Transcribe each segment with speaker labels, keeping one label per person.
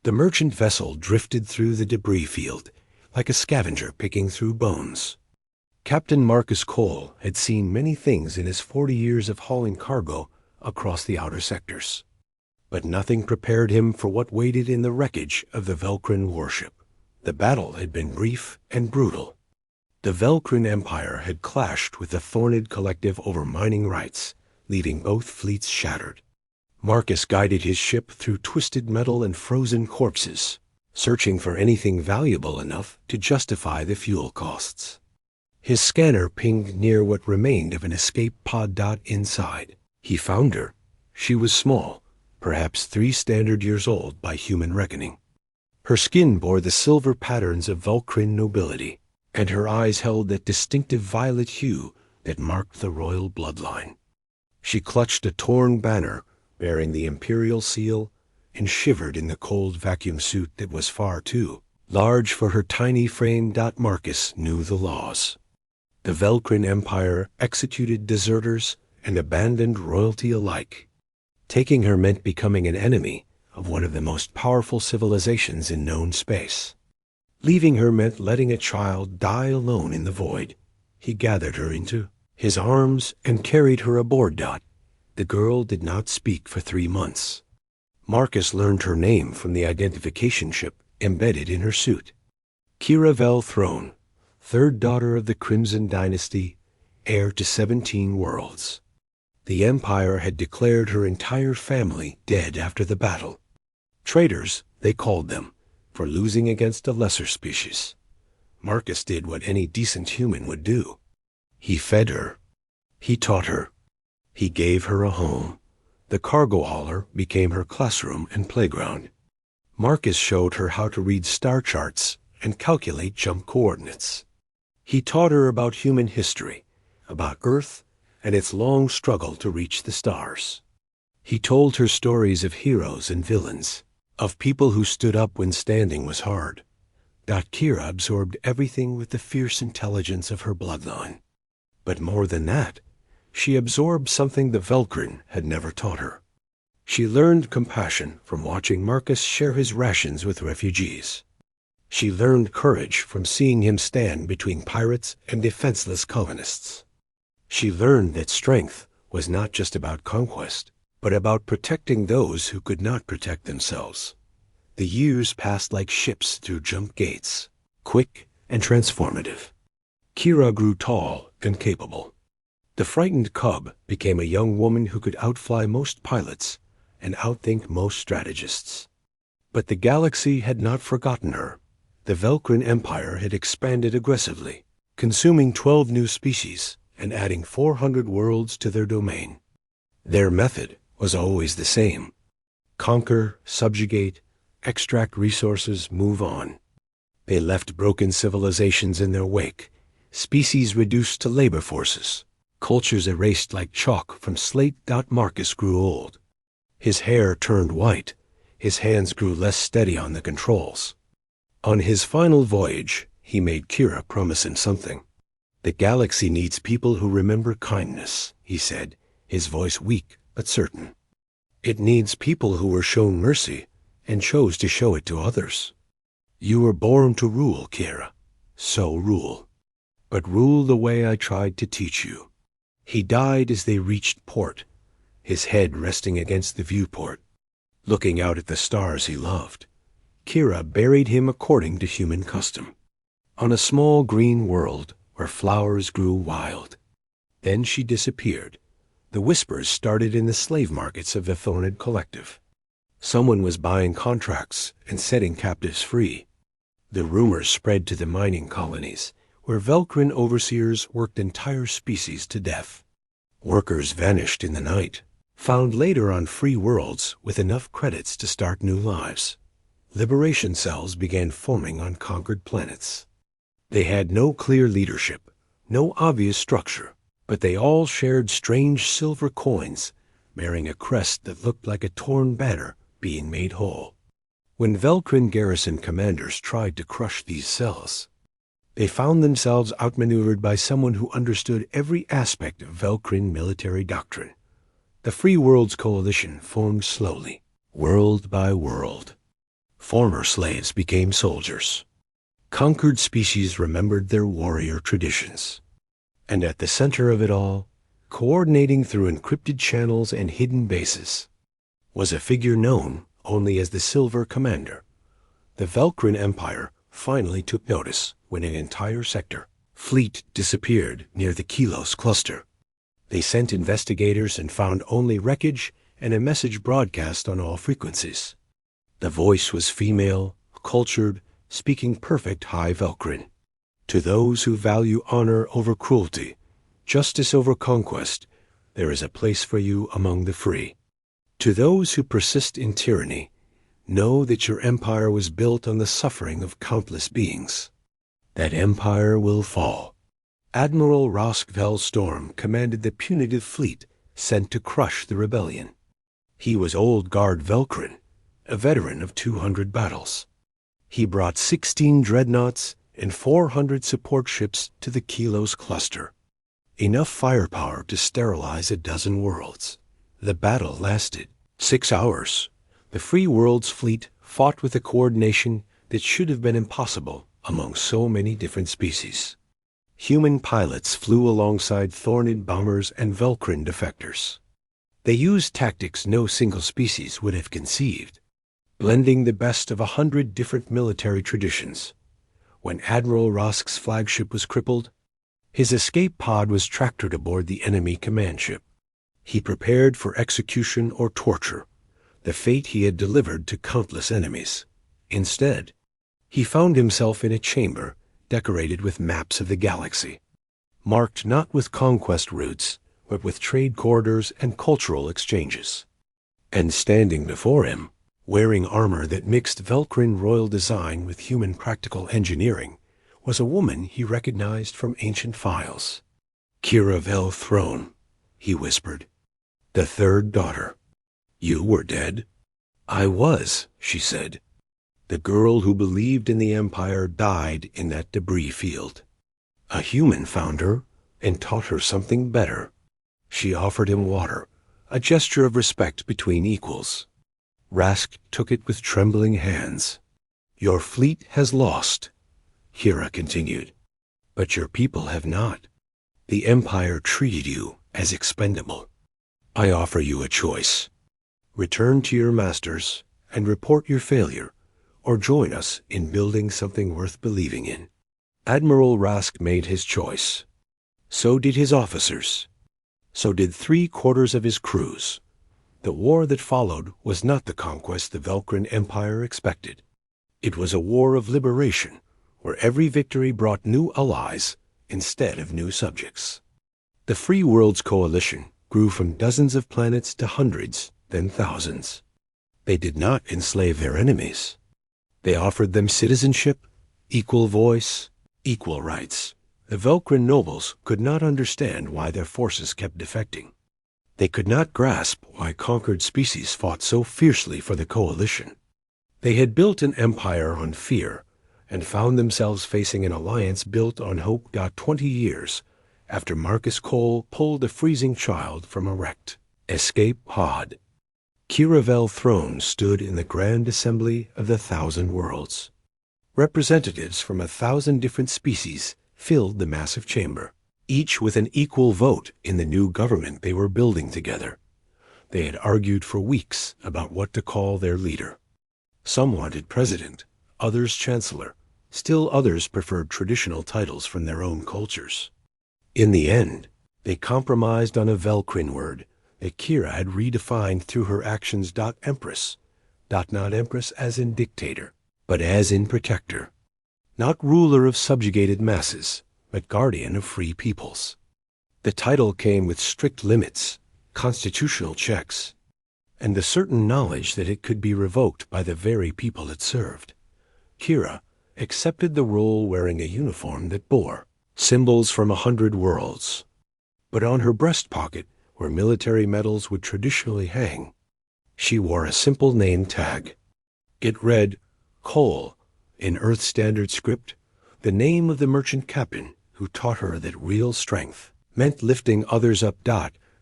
Speaker 1: The merchant vessel drifted through the debris field, like a scavenger picking through bones. Captain Marcus Cole had seen many things in his 40 years of hauling cargo across the outer sectors. But nothing prepared him for what waited in the wreckage of the Velcrin warship. The battle had been brief and brutal. The Velcrin Empire had clashed with the Thornid Collective over mining rights, leaving both fleets shattered. Marcus guided his ship through twisted metal and frozen corpses, searching for anything valuable enough to justify the fuel costs. His scanner pinged near what remained of an escape pod. Inside, he found her. She was small, perhaps 3 standard years old by human reckoning. Her skin bore the silver patterns of Velcrin nobility, and her eyes held that distinctive violet hue that marked the royal bloodline. She clutched a torn banner bearing the imperial seal and shivered in the cold vacuum suit that was far too large for her tiny frame. Marcus knew the laws. The Velcrin Empire executed deserters and abandoned royalty alike. Taking her meant becoming an enemy of one of the most powerful civilizations in known space. Leaving her meant letting a child die alone in the void. He gathered her into his arms and carried her aboard. The girl did not speak for 3 months. Marcus learned her name from the identification chip embedded in her suit. Kira Vel Throne, 3rd daughter of the Crimson Dynasty, heir to 17 worlds. The Empire had declared her entire family dead after the battle. Traitors, they called them, for losing against a lesser species. Marcus did what any decent human would do. He fed her. He taught her. He gave her a home. The cargo hauler became her classroom and playground. Marcus showed her how to read star charts and calculate jump coordinates. He taught her about human history, about Earth and its long struggle to reach the stars. He told her stories of heroes and villains, of people who stood up when standing was hard. Kira absorbed everything with the fierce intelligence of her bloodline. But more than that, she absorbed something the Velcrin had never taught her. She learned compassion from watching Marcus share his rations with refugees. She learned courage from seeing him stand between pirates and defenseless colonists. She learned that strength was not just about conquest, but about protecting those who could not protect themselves. The years passed like ships through jump gates, quick and transformative. Kira grew tall and capable. The frightened cub became a young woman who could outfly most pilots and outthink most strategists. But the galaxy had not forgotten her. The Velcrin Empire had expanded aggressively, consuming 12 new species and adding 400 worlds to their domain. Their method was always the same: conquer, subjugate, extract resources, move on. They left broken civilizations in their wake, species reduced to labor forces, cultures erased like chalk from slate. Marcus grew old. His hair turned white. His hands grew less steady on the controls. On his final voyage, he made Kira promise him something. "The galaxy needs people who remember kindness," he said, his voice weak but certain. "It needs people who were shown mercy and chose to show it to others. You were born to rule, Kira. So rule. But rule the way I tried to teach you." He died as they reached port, his head resting against the viewport, looking out at the stars he loved. Kira buried him according to human custom, on a small green world where flowers grew wild. Then she disappeared. The whispers started in the slave markets of the Thornid Collective. Someone was buying contracts and setting captives free. The rumors spread to the mining colonies, where Velcrin overseers worked entire species to death. Workers vanished in the night, found later on free worlds with enough credits to start new lives. Liberation cells began forming on conquered planets. They had no clear leadership, no obvious structure, but they all shared strange silver coins bearing a crest that looked like a torn banner being made whole. When Velcrin garrison commanders tried to crush these cells, they found themselves outmaneuvered by someone who understood every aspect of Velcrin military doctrine. The Free Worlds Coalition formed slowly, world by world. Former slaves became soldiers. Conquered species remembered their warrior traditions. And at the center of it all, coordinating through encrypted channels and hidden bases, was a figure known only as the Silver Commander. The Velcrin Empire finally took notice when an entire sector, fleet, disappeared near the Kilos cluster. They sent investigators and found only wreckage and a message broadcast on all frequencies. The voice was female, cultured, speaking perfect High Velcrin. To those who value honor over cruelty, justice over conquest, there is a place for you among the free. To those who persist in tyranny, know that your empire was built on the suffering of countless beings. That empire will fall. Admiral Roskvel Storm commanded the punitive fleet sent to crush the rebellion. He was Old Guard Velcrin, a veteran of 200 battles. He brought 16 dreadnoughts and 400 support ships to the Kilos cluster. Enough firepower to sterilize a dozen worlds. The battle lasted 6 hours. The Free World's fleet fought with a coordination that should have been impossible among so many different species. Human pilots flew alongside Thornid bombers and Velcrin defectors. They used tactics no single species would have conceived, blending the best of 100 different military traditions. When Admiral Rosk's flagship was crippled, his escape pod was tractored aboard the enemy command ship. He prepared for execution or torture, the fate he had delivered to countless enemies. Instead, he found himself in a chamber decorated with maps of the galaxy, marked not with conquest routes, but with trade corridors and cultural exchanges. And standing before him, wearing armor that mixed Velcrin royal design with human practical engineering, was a woman he recognized from ancient files. Kiravel Throne, he whispered. The third daughter. You were dead? I was, she said. The girl who believed in the Empire died in that debris field. A human found her and taught her something better. She offered him water, a gesture of respect between equals. Rask took it with trembling hands. Your fleet has lost, Kira continued, but your people have not. The Empire treated you as expendable. I offer you a choice. Return to your masters and report your failure, or join us in building something worth believing in. Admiral Rask made his choice. So did his officers. So did 3/4 of his crews. The war that followed was not the conquest the Velcrin Empire expected. It was a war of liberation, where every victory brought new allies instead of new subjects. The Free Worlds Coalition grew from dozens of planets to hundreds, then thousands. They did not enslave their enemies. They offered them citizenship, equal voice, equal rights. The Velcrin nobles could not understand why their forces kept defecting. They could not grasp why conquered species fought so fiercely for the coalition. They had built an empire on fear and found themselves facing an alliance built on hope 20 years after Marcus Cole pulled a freezing child from a wrecked escape pod. Kiravel Throne stood in the Grand Assembly of the Thousand Worlds. Representatives from 1,000 different species filled the massive chamber, each with an equal vote in the new government they were building together. They had argued for weeks about what to call their leader. Some wanted president, others chancellor, still others preferred traditional titles from their own cultures. In the end, they compromised on a Velcrin word that Kira had redefined through her actions. Empress. Not Empress as in dictator, but as in protector. Not ruler of subjugated masses, but guardian of free peoples. The title came with strict limits, constitutional checks, and the certain knowledge that it could be revoked by the very people it served. Kira accepted the role wearing a uniform that bore symbols from 100 worlds. But on her breast pocket, where military medals would traditionally hang, she wore a simple name tag. It read, Cole, in Earth Standard script, the name of the merchant captain who taught her that real strength meant lifting others up.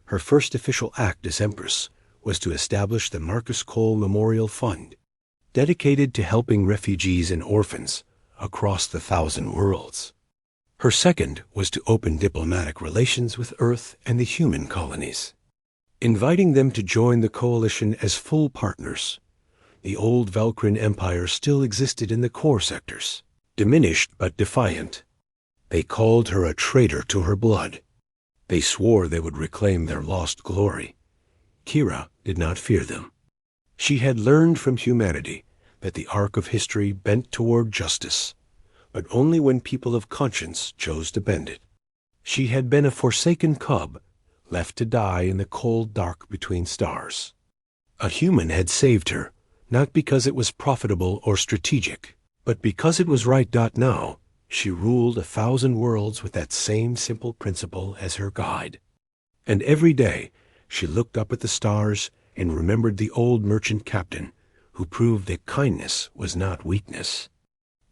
Speaker 1: Her first official act as Empress was to establish the Marcus Cole Memorial Fund, dedicated to helping refugees and orphans across the 1,000 worlds. Her second was to open diplomatic relations with Earth and the human colonies, inviting them to join the coalition as full partners. The old Valkyrian Empire still existed in the core sectors, diminished but defiant. They called her a traitor to her blood. They swore they would reclaim their lost glory. Kira did not fear them. She had learned from humanity that the arc of history bent toward justice, but only when people of conscience chose to bend it. She had been a forsaken cub, left to die in the cold dark between stars. A human had saved her, not because it was profitable or strategic, but because it was right. Now, she ruled 1,000 worlds with that same simple principle as her guide. And every day, she looked up at the stars and remembered the old merchant captain who proved that kindness was not weakness,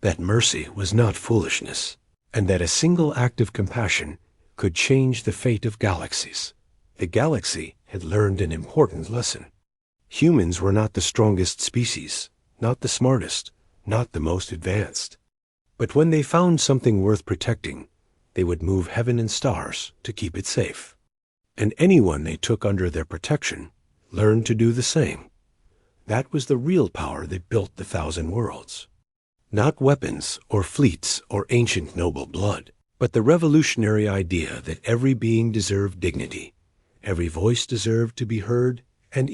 Speaker 1: that mercy was not foolishness, and that a single act of compassion could change the fate of galaxies. The galaxy had learned an important lesson. Humans were not the strongest species, not the smartest, not the most advanced. But when they found something worth protecting, they would move heaven and stars to keep it safe. And anyone they took under their protection learned to do the same. That was the real power that built the 1,000 worlds. Not weapons or fleets or ancient noble blood, but the revolutionary idea that every being deserved dignity, every voice deserved to be heard, and